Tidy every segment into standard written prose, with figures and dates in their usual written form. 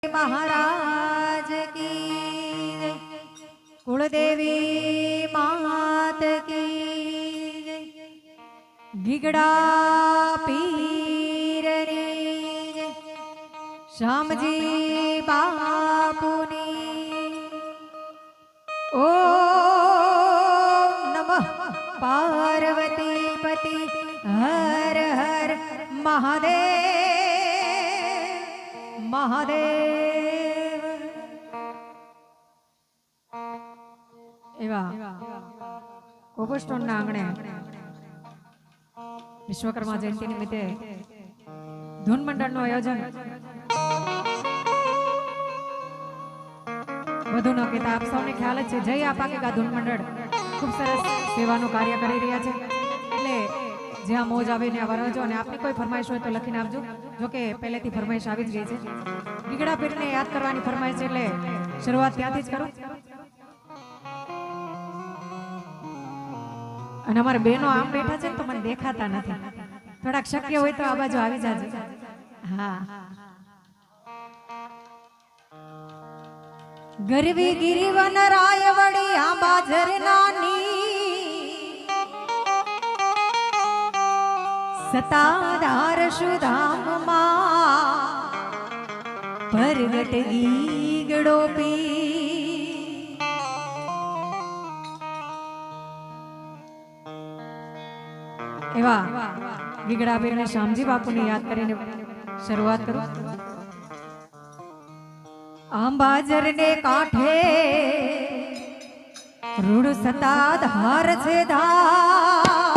महाराज की कुलदेवी मात की गीगड़ा पीरनी श्यामजी बापुनी ओम नमः पार्वती पति हर हर महादेव महादेव एवा कोकोस्टोन ना आंगणे विश्वकर्मा जयंती निमित्ते धून मंडळ નું આયોજન વધુ ન કહેતા આપ સૌને ખ્યાલ જ છે જય આપાકા ધૂન મંડળ ખૂબ સરસ સેવાનું કાર્ય કરી રહ્યા છે એટલે જ્યાં મોજ આવે ને વરજો અને આપની કોઈ ફરમાઈશ હોય તો લખીને આપજો જો કે પહેલેથી ફરમાઈશ આવી જ ગઈ છે ગીગડા પીરને યાદ કરવાની ફરમાઈશ છે એટલે શરૂઆત ત્યાંથી જ કરું અને અમારા બહેનો આમ બેઠા છે તો મને દેખાતા નથી થોડાક શક્ય હોય તો આ બાજુ આવી જાજો હા ગરવી ગિરિવન રાયવડી આંબા ઝરનાની સતાધાર સુધામમાં પરગટ ગીગડો પી એવા ગીગડા પીરને શ્યામજી બાપુને યાદ કરીને શરૂઆત કરું આંબાજરને કાંઠે રૂડ સતાધાર છે ધા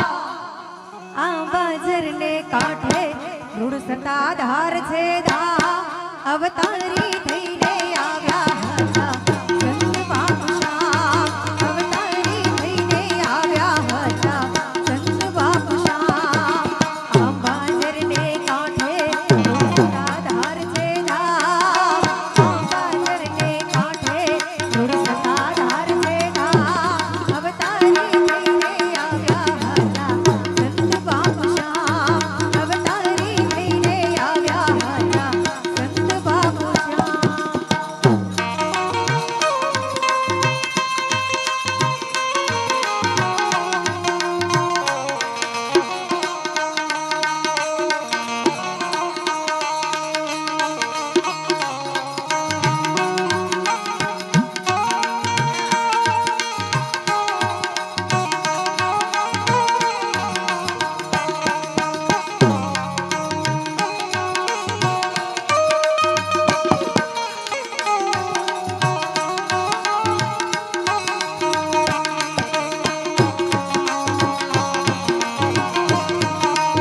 આંબાજરને કાંઠે રૂડ સતાધાર છે ધા અવતારી થઈને આવ્યા હતા સંત બાપુશાહ અવતારી થઈને આવ્યા હતા સંત બાપુશાહ આંબાજરને કાંઠે રૂડ સતાધાર છે ધા આંબાજરને કાંઠે રૂડ સતાધાર છે ધા અવતારી થઈને આવ્યા હતા સંત બાપુશાહ અવતારી થઈને આવ્યા હતા સંત બાપુશાહ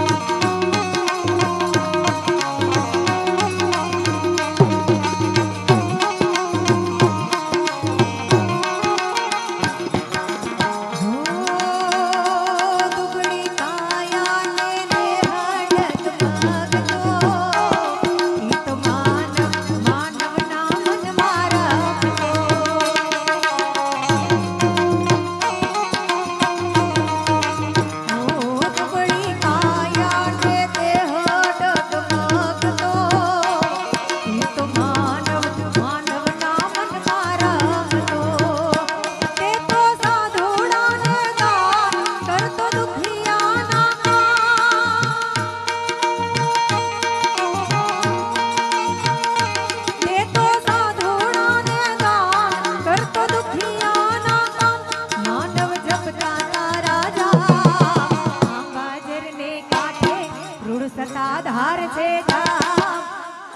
સતાધાર છે ધા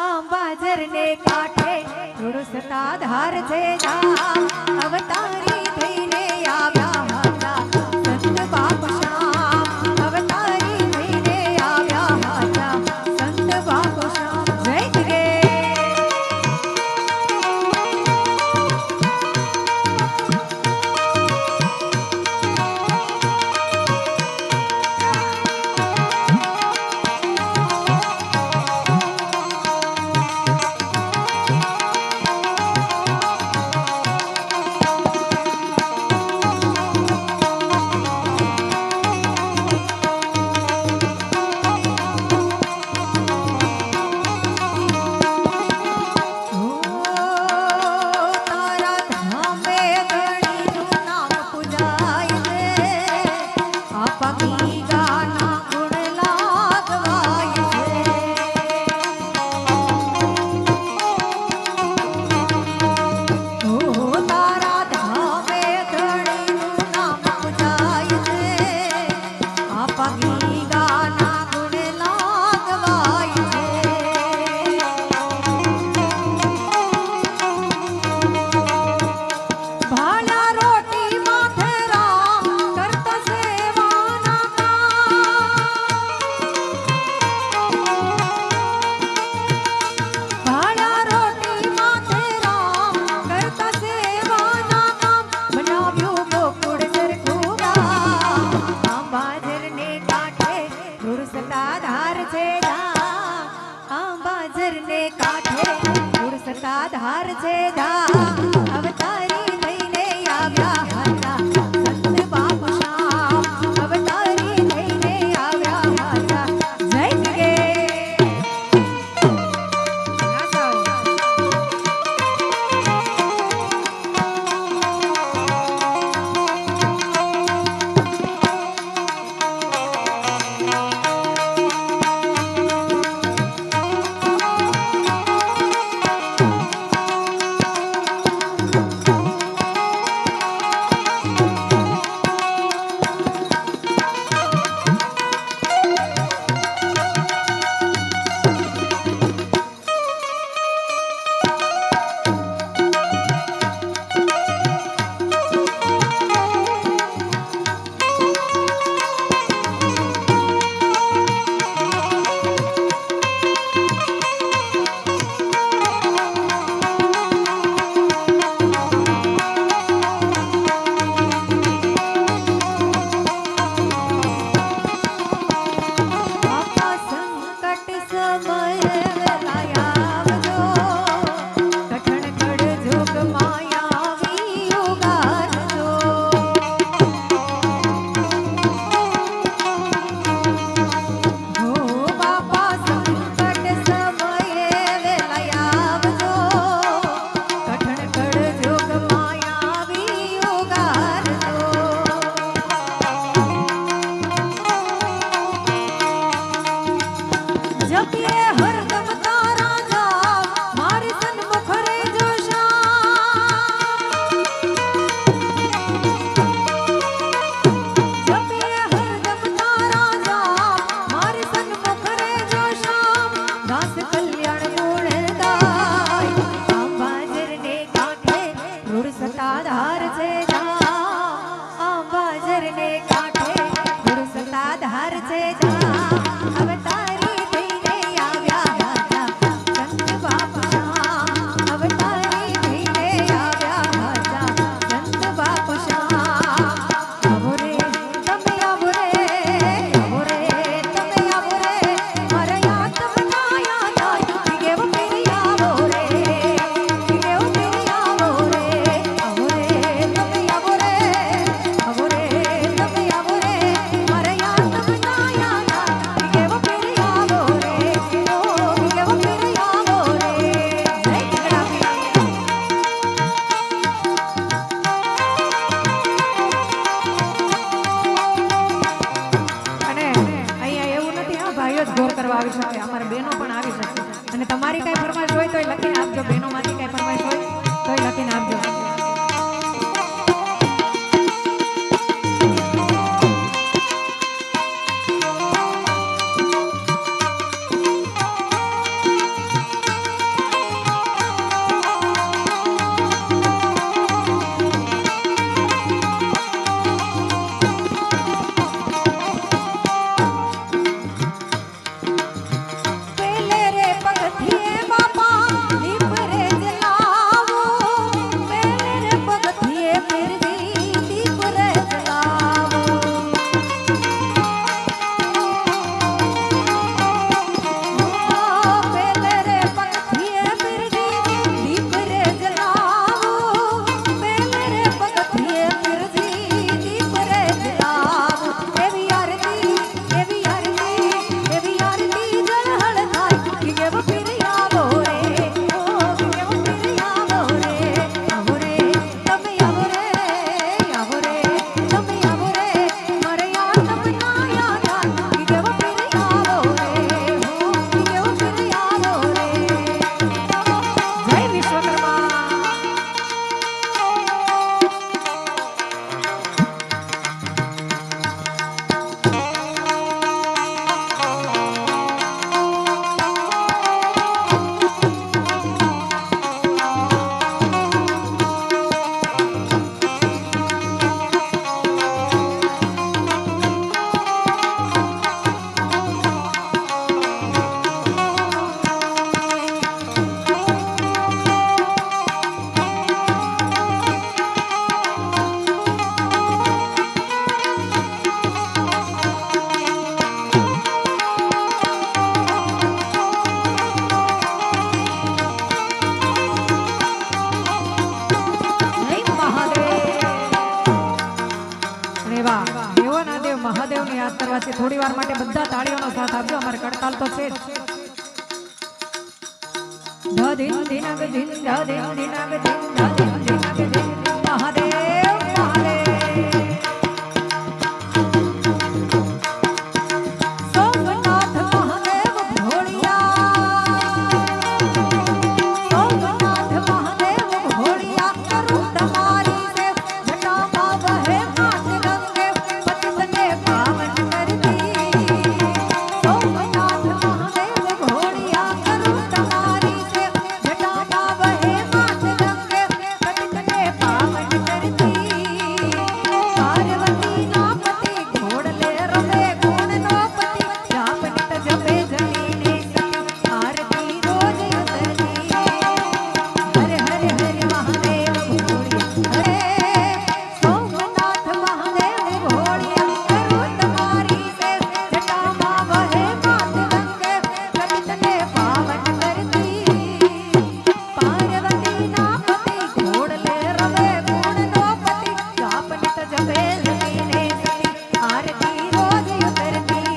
આંબાજરને કાંઠે રૂડ સતાધાર છે ધા અવતારી થઈને આવ્યા હતા સંત બાપુશાહ અવતારી થઈને આવ્યા હતા સંત બાપુશાહ જય જય આધાર છે ધા અવતારી થઈને આવ્યા હતા સંત બાપુ શ્યામ અવતારી થઈને આવ્યા હતા જય જગે યાદ કરવા છે. થોડી વાર માટે બધા તાળીઓનો સાથ આપજો, અમારે કડતાલ તો છે જ. ધ દિન દિનગ દિન ધ દિન દિનગ દિન ધ દિન દિનગ દિન મહાદેવ મહાદેવ. સોમનાથ મહાદેવ ભોળિયા, સોમનાથ મહાદેવ ભોળિયા, કરું તમારી સેવ, જટામાં વહે માત ગંગે, પતિતને પાવન કરતી. સોમનાથ મહાદેવ ભોળિયા, કરું તમારી સેવ, જટામાં વહે માત ગંગે, પતિતને પાવન કરતી. પાર્વતીના પતિ ઘોડલે રમે ગુણનો પતિ, જાપ નિત જપે જલીને સતી, આરતી રોજ ઉતરતી. હરે હરે હરે મહાદેવ ભોળિયા, હરે સોમનાથ મહાદેવ ભોળિયા, કરું તમારી સેવ, જટામાં વહે માત ગંગે, પતિતને પાવન કરતી. પાર્વતીના પતિ ઘોડલે રમે ગુણનો પતિ, જાપ નિત જપે જલીને સતી, આરતી રોજ ઉતરતી.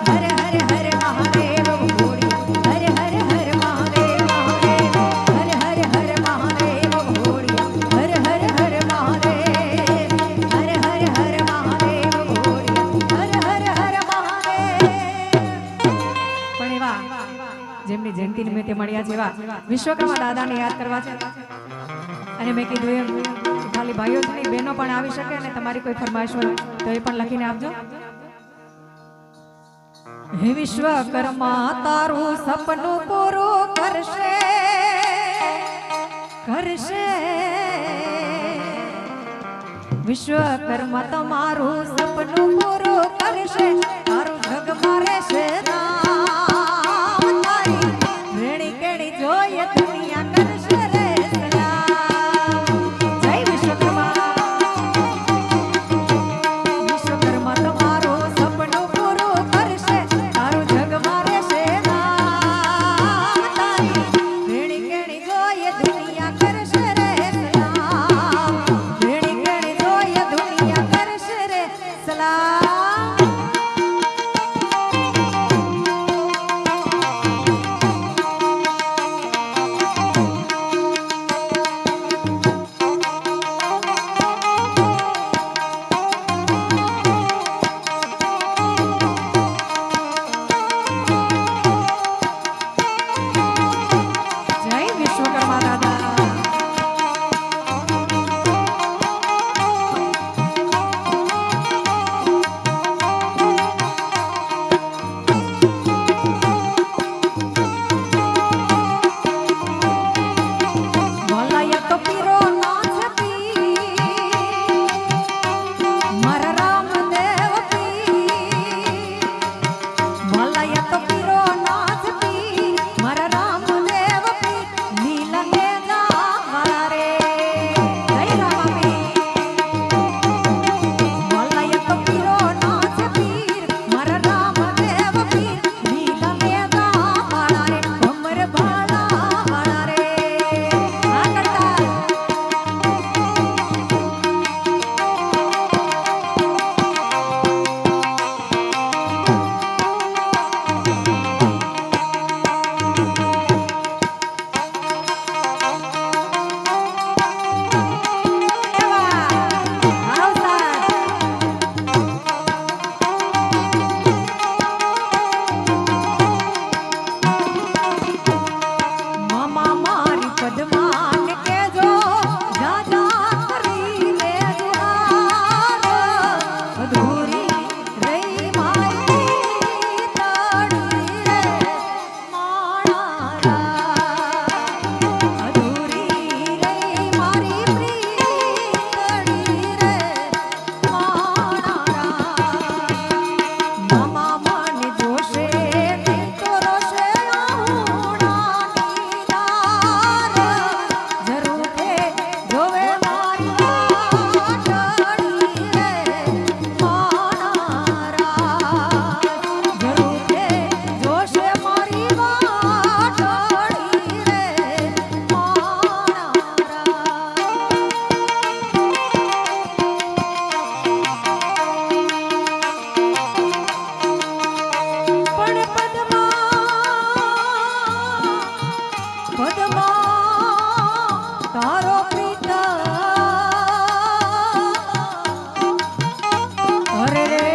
હરે હરે હરે મહાદેવ ભોળિયા, હરે હરે હરે મહાદેવ મહાદેવ, હરે હરે હરે મહાદેવ ભોળિયા, હરે હરે હરે મહાદેવ, હરે હરે હરે મહાદેવ ભોળિયા, હરે હરે હરે મહાદેવ. પણ એવા જેમની જયંતિ નિમિત્તે મળ્યા છે એવા વિશ્વકર્મા દાદાને યાદ કરવા છે. અને મેં કીધું એમ ખાલી ભાઈઓ જ નહીં, બહેનો પણ આવી શકે અને તમારી કોઈ ફરમાઈશ હોય તો એ પણ લખીને આપજો. હે વિશ્વકર્મા તારું સપનું પૂરું કરશે, કરશે. વિશ્વકર્મા તમારું સપનું પૂરું કરશે, તારું જગમાં રહેશે નામ. તારી રેણી કેણી જોઈએ દુનિયા કરશે રે સલામ. જય વિશ્વકર્મા. વિશ્વકર્મા તમારું સપનું પૂરું કરશે, તારું જગમાં રહેશે નામ. તારી રેણી કેણી જોઈએ દુનિયા કરશે રે સલામ. રેણી કેણી જોઈએ દુનિયા કરશે રે સલામ. જય વિશ્વકર્મા દાદા. બોલાય તો પીરો નાથ પી, મારા રામદેવ પી. બોલાય તો પીરો નાથ પી, મારા રામદેવ પી. લીલા ને તારો પ્રીતમ અરે રે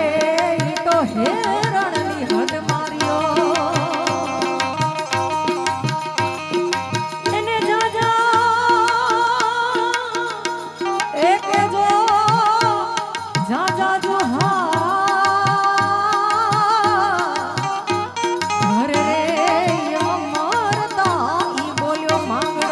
ઈ તો હેરણની હદ માર્યો એને જાજા એકે જો જાજા જો હા અરે રે એમાં મારતા ઈ બોલ્યો માંગડો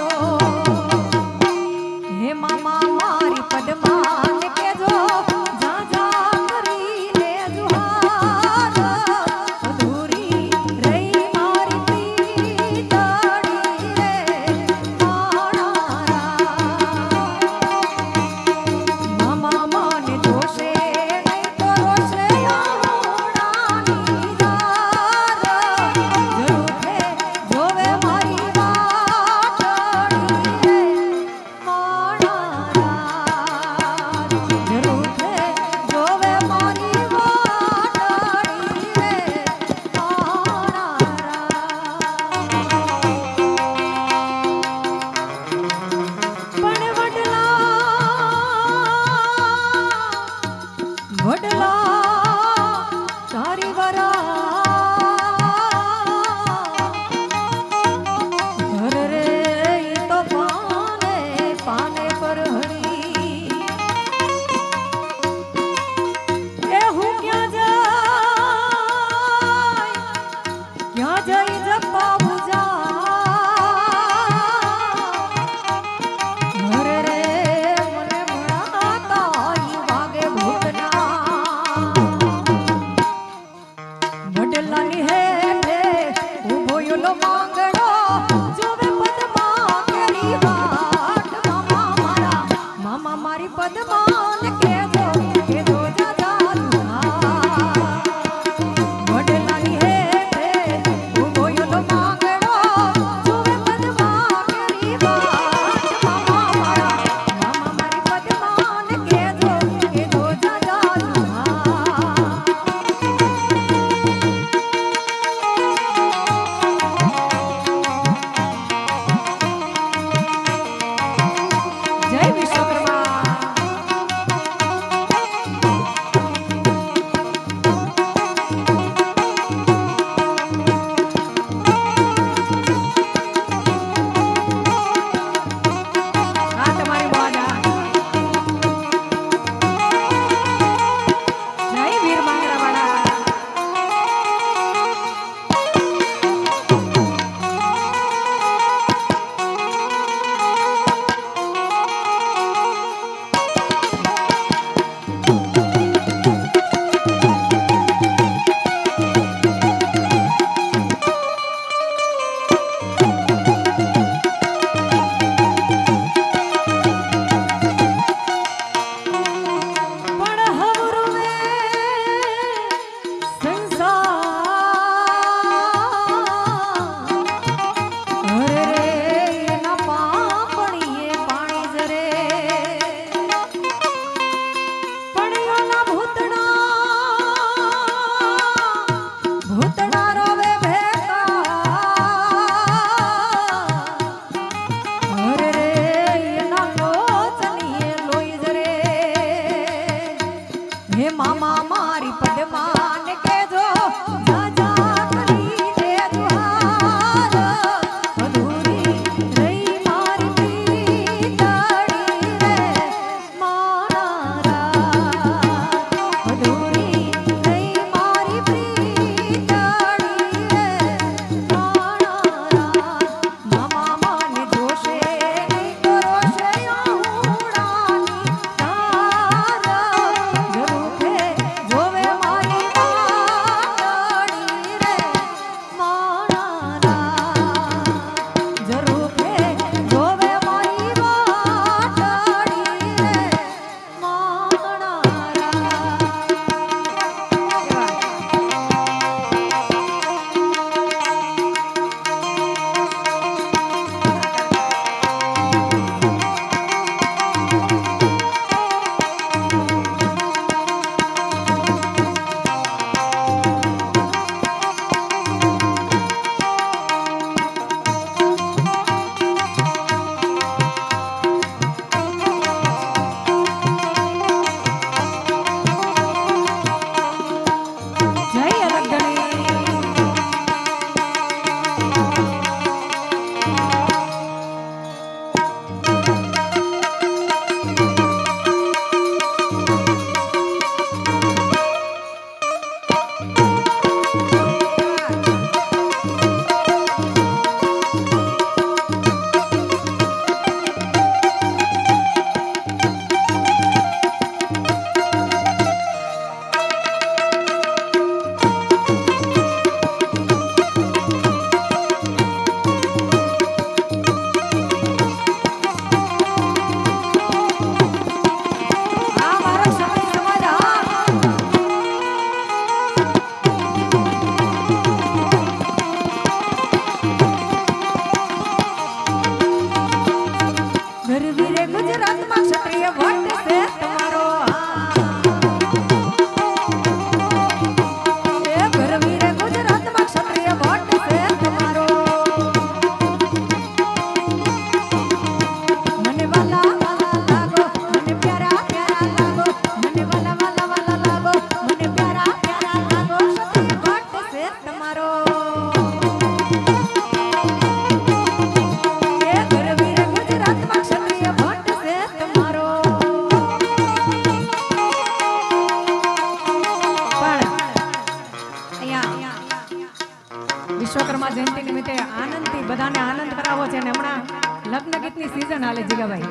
ગીતની સીઝન હાલે જીગાભાઈ,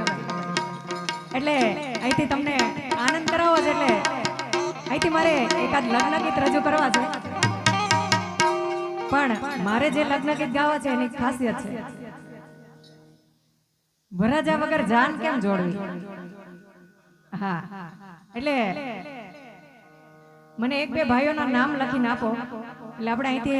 એટલે અહીંથી તમને આનંદ કરાવો છે, એટલે અહીંથી મારે એકાદ લગ્ન ગીત રજૂ કરવા છે, પણ મારે જે લગ્ન ગીત ગાવા છે એની ખાસિયત છે, વરરાજા વગર જાન કેમ જોડવી. હા, એટલે મને એક બે ભાઈઓના નામ લખીને આપો, એટલે આપણે અહીંથી